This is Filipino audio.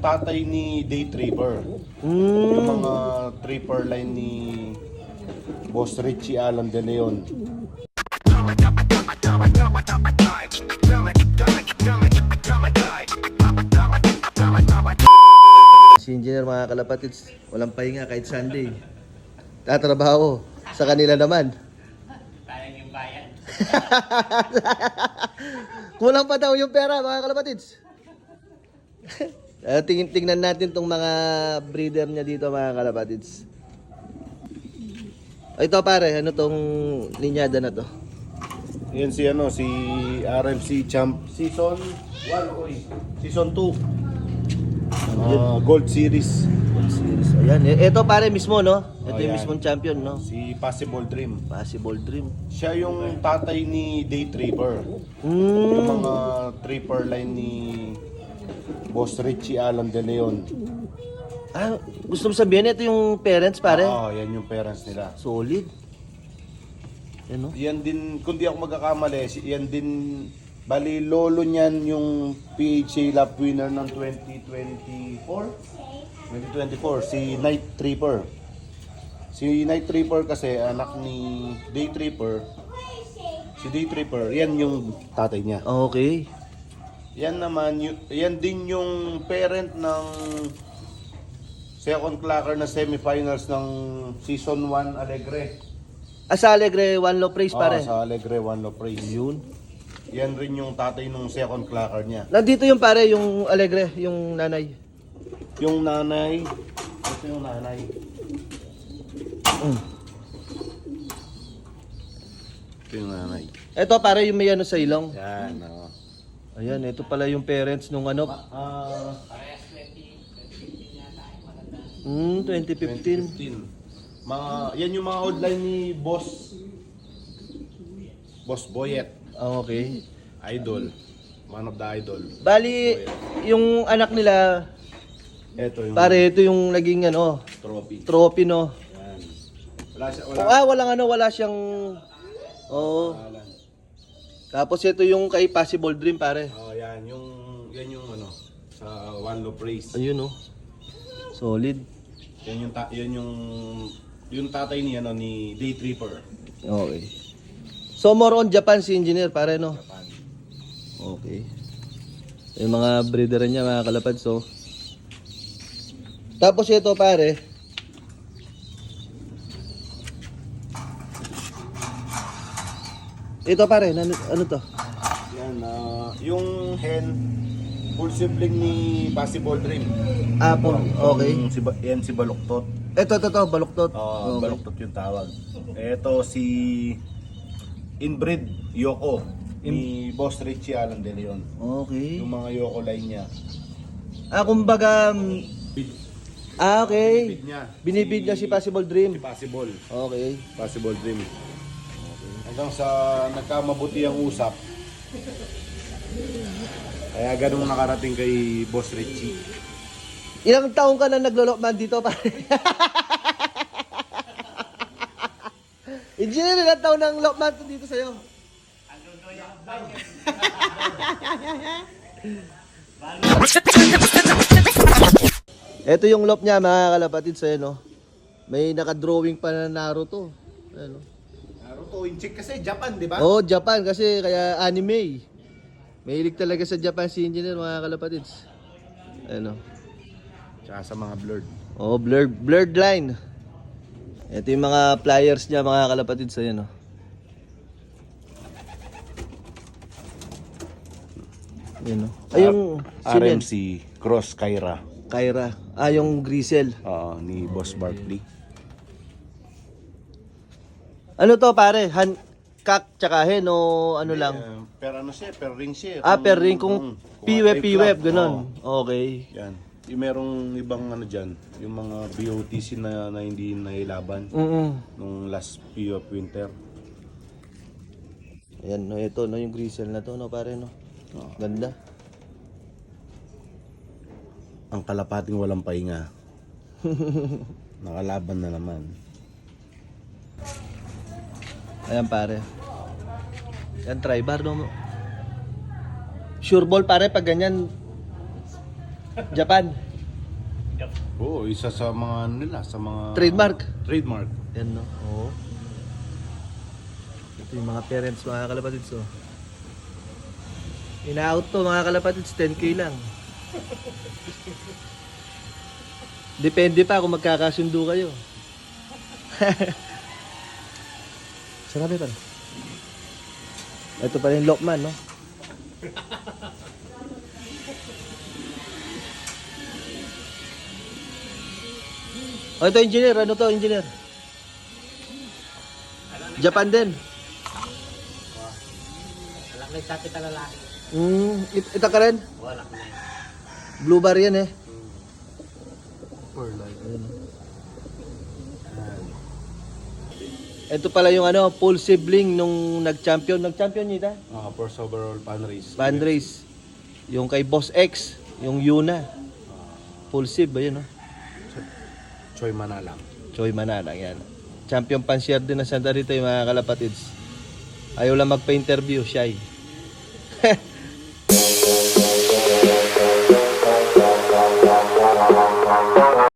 Tatay ni Day Tripper. Mm. Yung mga tripper line ni Boss Richie Alan De Leon. Si Engineer mga kalapatids, walang pahinga kahit Sunday. Tatrabaho. Sa kanila naman. Sayang yung bayan. Kulang pa daw yung pera mga kalapatids. Tingnan natin tong mga breeder niya dito mga kalapatids. Ito pare, ano tong linyada na to? Yan si RMC Champ Season 1 o Season 2. Gold Series. Gold Series. Ayan, ito pare mismo no? Ito yung Ayan. mismong champion no? Si Possible Dream. Possible Dream. Siya yung tatay ni Day Tripper. Mm. Yung mga tripper line ni Boss Richie Alan De Leon. Ah, gusto mo sabihin ito yung parents pare? Oo, yan yung parents nila. Solid. Yan no? Yan din, kung di ako magkakamali, yan din, bali lolo niyan yung PHA Lap winner ng 2024, si Night Tripper. Si Night Tripper kasi anak ni Day Tripper. Si Day Tripper, yan yung tatay niya. Okay. Yan naman, yan din yung parent ng second clacker na semifinals ng Season 1 Alegre. Sa Alegre, one low praise pare. Sa Alegre, One Love Praise. Yun. Yan rin yung tatay nung second clacker niya. Nandito yung pare, yung Alegre, yung nanay. Yung nanay, ito yung nanay. Ito yung nanay. Ito pare, yung may ano sa ilong. Yan, oo. Ayan, ito pala yung parents nung ano. Parehas 2015 yata ay maganda. 2015. 2015. Yan yung mga outline ni Boss Boyet. Okay. Idol. Man of the idol. Bali, yung anak nila, Ito yung pare, ito yung naging ano, trophy. trophy no. Yan. Wala siya, Wala siyang, oo. Pangalan. Tapos ito yung kay Possible Dream pare. Oh, yan yung ano sa One Love Praise. Ayun no. Solid. Yan yung tatay ni ni Day Tripper. Okay. So more on Japan si Engineer pare no. Japan. Okay. Yung mga breeder niya mga kalapad so. Tapos ito pare. Ito pare, ano to? Yan, yung hen full sibling ni Possible Dream. Apple, okay. Yan si Baluktot. Ito, baluktot. Okay. Baluktot yung tawag. Ito si inbreed Yoko ni Boss Richie Alan De Leon. Okay. Yung mga Yoko line niya. Kumbaga, okay. Binibid niya. Binibid niya si Possible Si Dream. Possible. Okay. Possible Dream. Hanggang sa nagkamabuti ang usap. Kaya ganun nakarating kay Boss Richie. Ilang taong ka na naglolokman dito pare? Engineer, ilang taon ng lokman dito sa'yo? Ito yung lop niya mga kalapatid sa'yo no. May naka-drawing pa na Naruto. Ano? Naruto, inchik kasi Japan, di ba? Oh, Japan kasi kaya anime. Mahilig talaga sa Japan si Engineer mga kalapatids. Ano? Tsaka sa mga blurred. Oh, blurred line. Ito yung mga pliers niya mga kalapatids ayan oh. Ayan oh. Ay yung RMC Cross Kyra. Kyra. Yung Grisel. Ni Boss Barkley. Ano to pare? Kak tsaka hen o ano lang? Per ano siya, per ring siya. Per ring kung piwep ganon. Okay. Yan. Yung merong ibang ano dyan, yung mga BOTC na hindi nailaban nung last PUF winter. Ayan no, ito no yung Grisel na to no pare no. Ganda. Ang kalapating walang pahinga. Nakalaban na naman. Ayan pare. Yan try-bar no. Sure ball pare pag ganyan. Japan. joke. Oo, isa sa mga ano nila, sa mga... Trademark. Trademark. Yan, no? Oo. Ito yung mga parents, mga kalapatids, oh. Ina-out to, mga kalapatids, 10K lang. Depende pa kung magkakasundo kayo. Sarap pa. Ito pa rin Lokman, no? Oh, ito engineer. Ano to, engineer? Japan din. Walang nagkapital lalaki. Ito ka rin? Wala na yan. Blue bar yan eh. Ayun, oh. Ito pala yung ano, full sibling nung nag-champion. Nag-champion niya First overall fan race. fan race. Yung kay Boss X, yung Yuna. Full sib, ayun no? Choi Manalang. Choi Manalang yan. Champion pan-share din na Santa Rita yung mga kalapatids. Ayaw lang magpa-interview, shy.